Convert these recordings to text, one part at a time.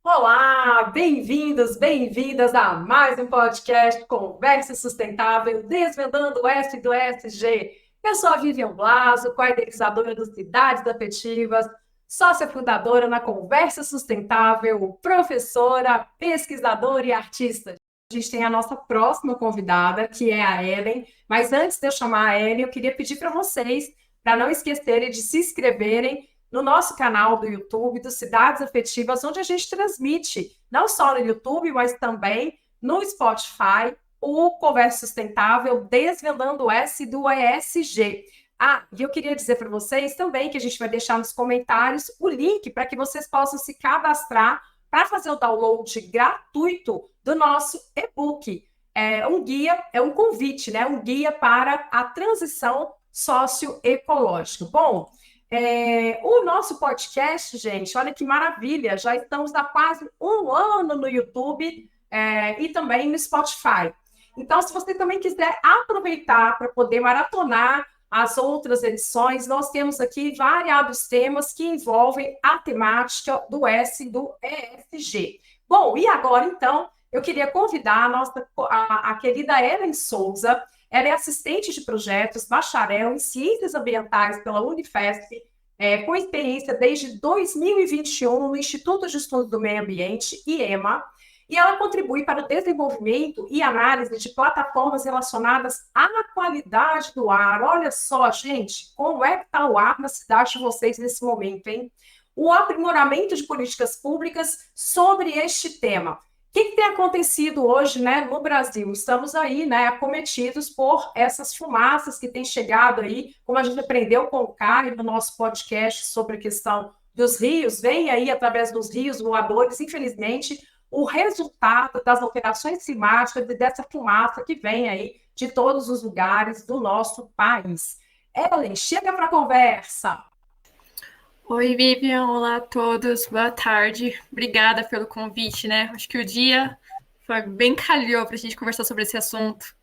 Olá, bem-vindos, bem-vindas a mais um podcast Conversa Sustentável, desvendando o S do ESG. Eu sou a Vivian Blaso, co-idealizadora do Cidades Afetivas, sócia fundadora na Conversa Sustentável, professora, pesquisadora e artista. A gente tem a nossa próxima convidada, que é a Ellen, mas antes de eu chamar a Ellen, eu queria pedir para vocês, para não esquecerem de se inscreverem no nosso canal do YouTube, do Cidades Afetivas, onde a gente transmite, não só no YouTube, mas também no Spotify, o Conversa Sustentável, desvendando o S do ESG. E eu queria dizer para vocês também que a gente vai deixar nos comentários o link para que vocês possam se cadastrar para fazer o download gratuito do nosso e-book. É um guia, é um convite, né? Um guia para a transição socioecológica. Bom, o nosso podcast, gente, olha que maravilha, já estamos há quase um ano no YouTube e também no Spotify. Então, se você também quiser aproveitar para poder maratonar as outras edições, nós temos aqui variados temas que envolvem a temática do S e do ESG. Bom, e agora, então, eu queria convidar a querida Ellen Souza. Ela é assistente de projetos, bacharel em Ciências Ambientais pela Unifesp, com experiência desde 2021 no Instituto de Estudos do Meio Ambiente, IEMA, e ela contribui para o desenvolvimento e análise de plataformas relacionadas à qualidade do ar. Olha só, gente, como é que está o ar na cidade de vocês nesse momento, hein? O aprimoramento de políticas públicas sobre este tema. O que tem acontecido hoje, né, no Brasil? Estamos aí, né, acometidos por essas fumaças que têm chegado aí, como a gente aprendeu com o Caio no nosso podcast sobre a questão dos rios, vem aí através dos rios voadores, infelizmente, o resultado das alterações climáticas e dessa fumaça que vem aí de todos os lugares do nosso país. Ellen, chega para a conversa. Oi, Vivian, olá a todos, boa tarde, obrigada pelo convite, né? Acho que o dia foi bem calhou para a gente conversar sobre esse assunto.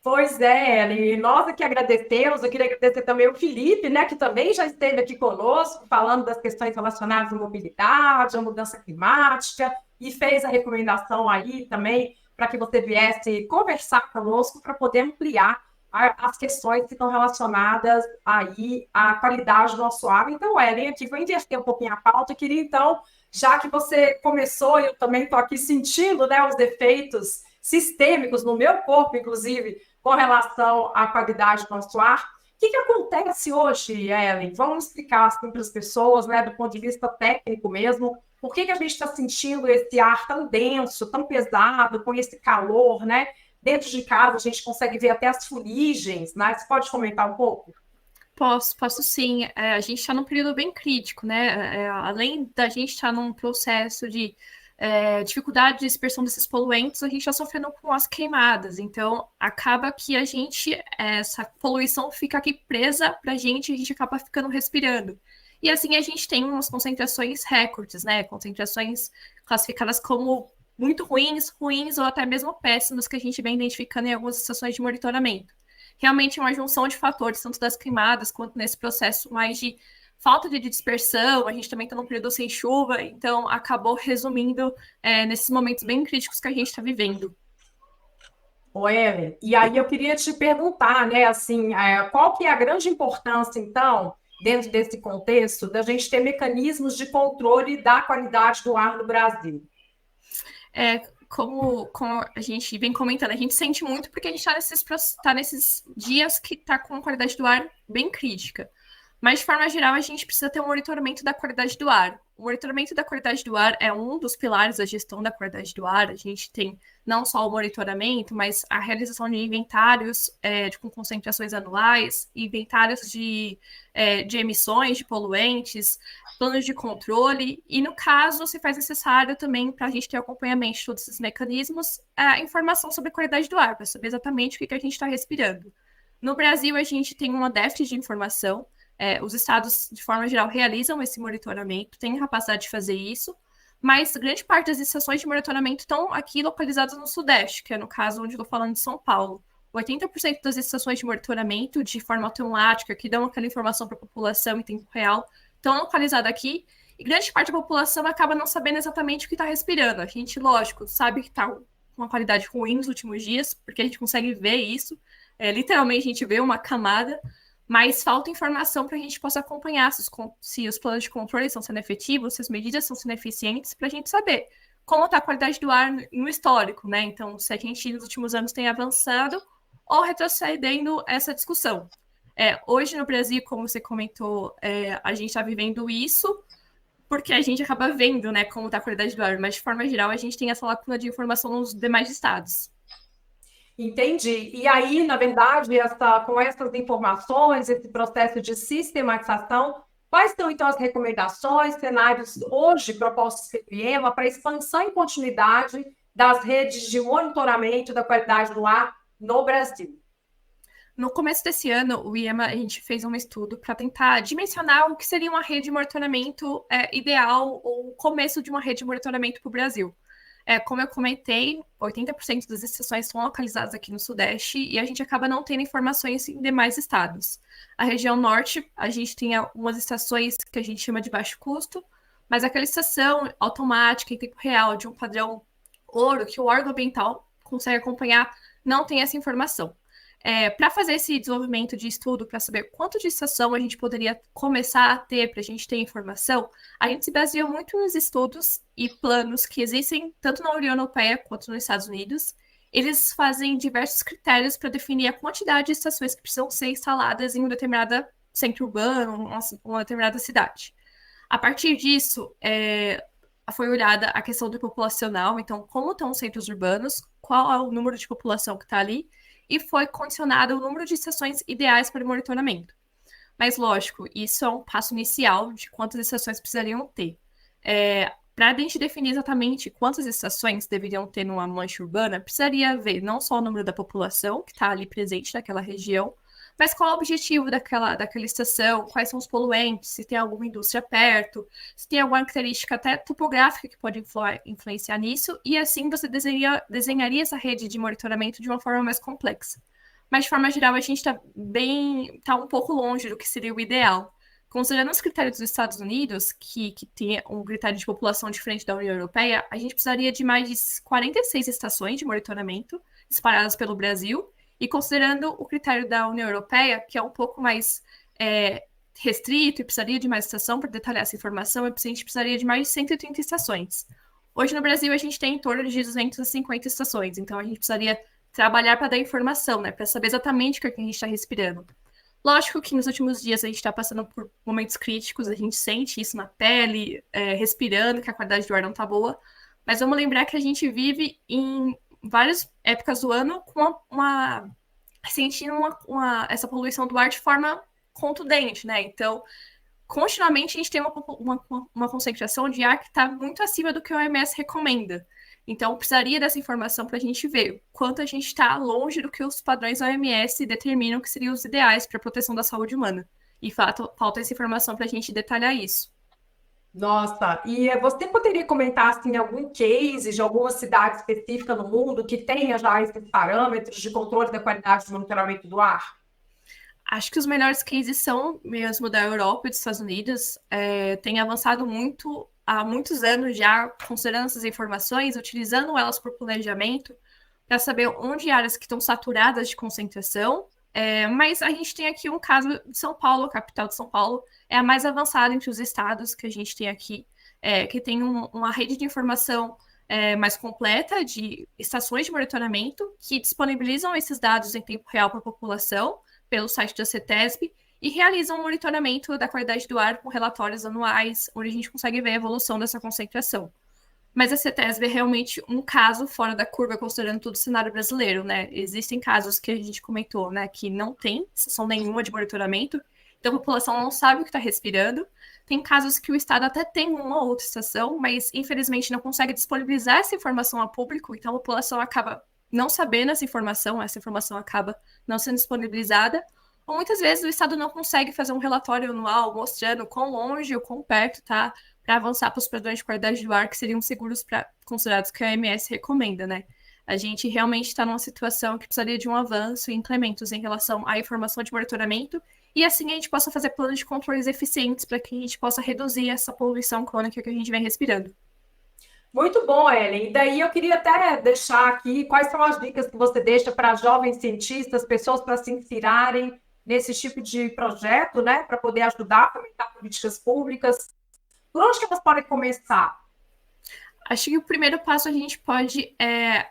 Pois é, Ellen, nós aqui agradecemos, eu queria agradecer também o Felipe, né, que também já esteve aqui conosco, falando das questões relacionadas à mobilidade, à mudança climática, e fez a recomendação aí também para que você viesse conversar conosco para poder ampliar as questões que estão relacionadas aí à qualidade do nosso ar. Então, Ellen, aqui vou inverter um pouquinho a pauta, eu queria então, já que você começou, eu também estou aqui sentindo, né, os defeitos sistêmicos no meu corpo, inclusive, com relação à qualidade do nosso ar. O que acontece hoje, Ellen? Vamos explicar assim, para as pessoas, né, do ponto de vista técnico mesmo, por que a gente está sentindo esse ar tão denso, tão pesado, com esse calor, né? Dentro de casa a gente consegue ver até as fuligens, né? Você pode comentar um pouco? Posso sim. A gente está num período bem crítico, né? Além da gente estar num processo de dificuldade de dispersão desses poluentes, a gente está sofrendo com as queimadas. Então, acaba que essa poluição fica aqui presa para a gente acaba ficando respirando. E assim a gente tem umas concentrações recordes, né? Concentrações classificadas como muito ruins ou até mesmo péssimas que a gente vem identificando em algumas estações de monitoramento. Realmente é uma junção de fatores, tanto das queimadas quanto nesse processo mais de falta de dispersão, a gente também está num período sem chuva, então acabou resumindo nesses momentos bem críticos que a gente está vivendo. Ellen, e aí eu queria te perguntar, né, assim, qual que é a grande importância, então, dentro desse contexto, da gente ter mecanismos de controle da qualidade do ar no Brasil? Como a gente vem comentando, a gente sente muito porque a gente está nesses dias que está com a qualidade do ar bem crítica. Mas, de forma geral, a gente precisa ter um monitoramento da qualidade do ar. O monitoramento da qualidade do ar é um dos pilares da gestão da qualidade do ar. A gente tem não só o monitoramento, mas a realização de inventários com concentrações anuais, inventários de emissões de poluentes, planos de controle. E, no caso, se faz necessário também, para a gente ter acompanhamento de todos esses mecanismos, a informação sobre a qualidade do ar, para saber exatamente o que a gente está respirando. No Brasil, a gente tem uma déficit de informação. Os estados, de forma geral, realizam esse monitoramento, têm a capacidade de fazer isso, mas grande parte das estações de monitoramento estão aqui localizadas no Sudeste, que é no caso onde eu estou falando de São Paulo, 80% das estações de monitoramento de forma automática, que dão aquela informação para a população em tempo real, estão localizadas aqui, e grande parte da população acaba não sabendo exatamente o que está respirando. A gente, lógico, sabe que está com uma qualidade ruim nos últimos dias, porque a gente consegue ver isso. Literalmente, a gente vê uma camada, mas falta informação para a gente possa acompanhar se os planos de controle estão sendo efetivos, se as medidas estão sendo eficientes, para a gente saber como está a qualidade do ar no histórico, né? Então, se a gente nos últimos anos tem avançado ou retrocedendo essa discussão. Hoje no Brasil, como você comentou, a gente está vivendo isso porque a gente acaba vendo, né, como está a qualidade do ar, mas de forma geral a gente tem essa lacuna de informação nos demais estados. Entendi. E aí, na verdade, com essas informações, esse processo de sistematização, quais são, então, as recomendações, cenários hoje propostos pelo IEMA para expansão e continuidade das redes de monitoramento da qualidade do ar no Brasil? No começo desse ano, o IEMA, a gente fez um estudo para tentar dimensionar o que seria uma rede de monitoramento ideal ou o começo de uma rede de monitoramento para o Brasil. Como eu comentei, 80% das estações estão localizadas aqui no Sudeste e a gente acaba não tendo informações em demais estados. A região Norte, a gente tem algumas estações que a gente chama de baixo custo, mas aquela estação automática em tempo real, de um padrão ouro, que o órgão ambiental consegue acompanhar, não tem essa informação. Para fazer esse desenvolvimento de estudo, para saber quanto de estação a gente poderia começar a ter, para a gente ter informação, a gente se baseia muito nos estudos e planos que existem tanto na União Europeia quanto nos Estados Unidos. Eles fazem diversos critérios para definir a quantidade de estações que precisam ser instaladas em um determinado centro urbano, uma determinada cidade. A partir disso, foi olhada a questão do populacional, então como estão os centros urbanos, qual é o número de população que está ali, e foi condicionado o número de estações ideais para o monitoramento. Mas, lógico, isso é um passo inicial de quantas estações precisariam ter. Para a gente definir exatamente quantas estações deveriam ter numa mancha urbana, precisaria ver não só o número da população que está ali presente naquela região, mas qual é o objetivo daquela estação, quais são os poluentes, se tem alguma indústria perto, se tem alguma característica até topográfica que pode influenciar nisso, e assim você desenharia essa rede de monitoramento de uma forma mais complexa. Mas, de forma geral, a gente está um pouco longe do que seria o ideal. Considerando os critérios dos Estados Unidos, que tem um critério de população diferente da União Europeia, a gente precisaria de mais de 46 estações de monitoramento espalhadas pelo Brasil, e considerando o critério da União Europeia, que é um pouco mais restrito e precisaria de mais estação para detalhar essa informação, a gente precisaria de mais de 130 estações. Hoje no Brasil a gente tem em torno de 250 estações, então a gente precisaria trabalhar para dar informação, né, para saber exatamente o que a gente está respirando. Lógico que nos últimos dias a gente está passando por momentos críticos, a gente sente isso na pele, respirando, que a qualidade do ar não está boa, mas vamos lembrar que a gente vive em várias épocas do ano com sentindo essa poluição do ar de forma contundente, né? Então, continuamente a gente tem uma concentração de ar que está muito acima do que o OMS recomenda. Então, precisaria dessa informação para a gente ver quanto a gente está longe do que os padrões da OMS determinam que seriam os ideais para a proteção da saúde humana. E falta essa informação para a gente detalhar isso. Nossa, e você poderia comentar assim, algum case de alguma cidade específica no mundo que tenha já esses parâmetros de controle da qualidade de monitoramento do ar? Acho que os melhores cases são mesmo da Europa e dos Estados Unidos. Tem avançado muito há muitos anos já, considerando essas informações, utilizando elas por planejamento, para saber onde áreas que estão saturadas de concentração. Mas a gente tem aqui um caso de São Paulo, a capital de São Paulo, é a mais avançada entre os estados que a gente tem aqui, que tem uma rede de informação mais completa de estações de monitoramento que disponibilizam esses dados em tempo real para a população, pelo site da CETESB, e realizam um monitoramento da qualidade do ar com relatórios anuais, onde a gente consegue ver a evolução dessa concentração. Mas a CETESB é realmente um caso fora da curva, considerando todo o cenário brasileiro, né? Existem casos que a gente comentou, né, que não tem sessão nenhuma de monitoramento, então a população não sabe o que está respirando. Tem casos que o Estado até tem uma ou outra estação, mas infelizmente não consegue disponibilizar essa informação ao público, então a população acaba não sabendo essa informação acaba não sendo disponibilizada, ou muitas vezes o Estado não consegue fazer um relatório anual mostrando quão longe ou quão perto está para avançar para os padrões de qualidade do ar que seriam seguros considerados que a OMS recomenda, né? A gente realmente está numa situação que precisaria de um avanço e implementos em relação à informação de monitoramento, e assim a gente possa fazer planos de controles eficientes para que a gente possa reduzir essa poluição crônica que a gente vem respirando. Muito bom, Ellen. E daí eu queria até deixar aqui quais são as dicas que você deixa para jovens cientistas, pessoas para se inspirarem nesse tipo de projeto, né, para poder ajudar a fomentar políticas públicas. Por onde que elas podem começar? Acho que o primeiro passo a gente pode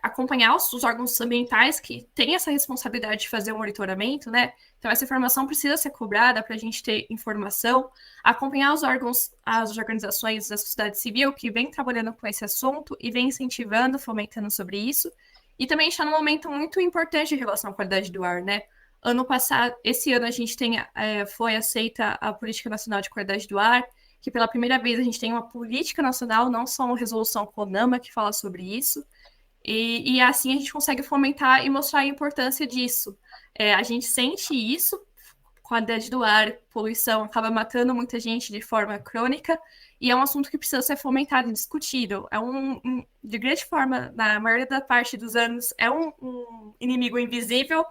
acompanhar os órgãos ambientais que têm essa responsabilidade de fazer o monitoramento, né? Então, essa informação precisa ser cobrada para a gente ter informação, acompanhar os órgãos, as organizações da sociedade civil que vem trabalhando com esse assunto e vem incentivando, fomentando sobre isso. E também está num momento muito importante em relação à qualidade do ar, né? Ano passado, esse ano a gente foi aceita a Política Nacional de Qualidade do Ar, que pela primeira vez a gente tem uma política nacional, não só uma resolução CONAMA que fala sobre isso, e assim a gente consegue fomentar e mostrar a importância disso. A gente sente isso, qualidade do ar, poluição, acaba matando muita gente de forma crônica, e é um assunto que precisa ser fomentado e discutido. De grande forma, na maioria da parte dos anos, é um inimigo invisível,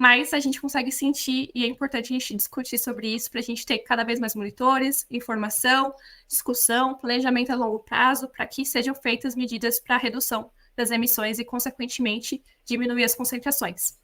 mas a gente consegue sentir e é importante a gente discutir sobre isso para a gente ter cada vez mais monitores, informação, discussão, planejamento a longo prazo, para que sejam feitas medidas para a redução das emissões e, consequentemente, diminuir as concentrações.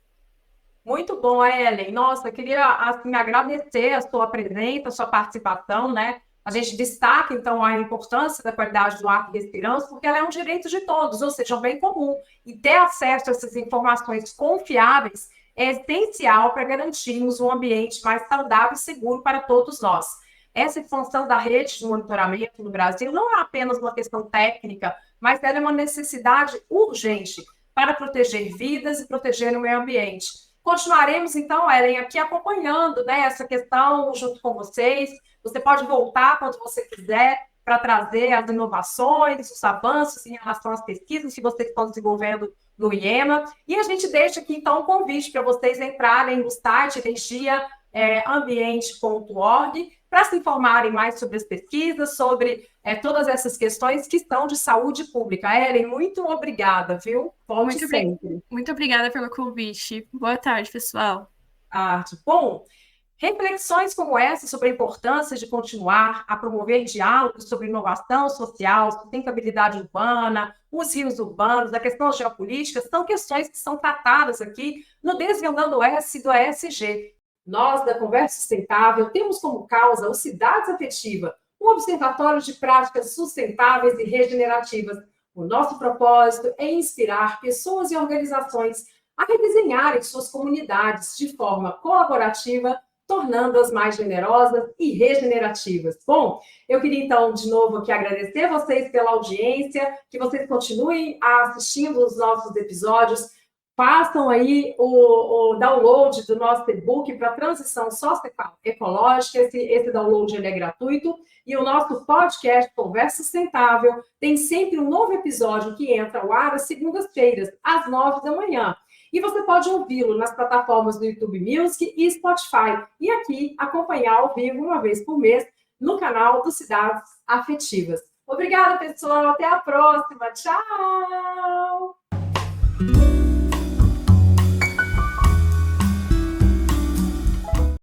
Muito bom, Ellen. Nossa, eu queria assim, agradecer a sua presença, a sua participação, né? A gente destaca, então, a importância da qualidade do ar que respiramos, porque ela é um direito de todos, ou seja, um bem comum. E ter acesso a essas informações confiáveis é essencial para garantirmos um ambiente mais saudável e seguro para todos nós. Essa expansão da rede de monitoramento no Brasil não é apenas uma questão técnica, mas ela é uma necessidade urgente para proteger vidas e proteger o meio ambiente. Continuaremos, então, Ellen, aqui acompanhando, né, essa questão junto com vocês. Você pode voltar quando você quiser para trazer as inovações, os avanços em relação às pesquisas que vocês estão desenvolvendo no IEMA. E a gente deixa aqui, então, um convite para vocês entrarem no site energiaambiente.org para se informarem mais sobre as pesquisas, sobre todas essas questões que estão de saúde pública. Ellen, muito obrigada, viu? Volte sempre. Muito obrigada pelo convite. Boa tarde, pessoal. Bom, reflexões como essa sobre a importância de continuar a promover diálogos sobre inovação social, sustentabilidade urbana, os rios urbanos, a questão geopolítica, são questões que são tratadas aqui no Desvendando o S do ESG. Nós, da Conversa Sustentável, temos como causa o Cidades Afetiva, um observatório de práticas sustentáveis e regenerativas. O nosso propósito é inspirar pessoas e organizações a redesenharem suas comunidades de forma colaborativa, tornando-as mais generosas e regenerativas. Bom, eu queria então, de novo, aqui agradecer a vocês pela audiência, que vocês continuem assistindo os nossos episódios, façam aí o download do nosso e-book para transição socioecológica, esse download ele é gratuito, e o nosso podcast Conversa Sustentável tem sempre um novo episódio que entra ao ar às segundas-feiras, às 9 da manhã. E você pode ouvi-lo nas plataformas do YouTube Music e Spotify. E aqui acompanhar ao vivo uma vez por mês no canal do Cidades Afetivas. Obrigada, pessoal. Até a próxima. Tchau!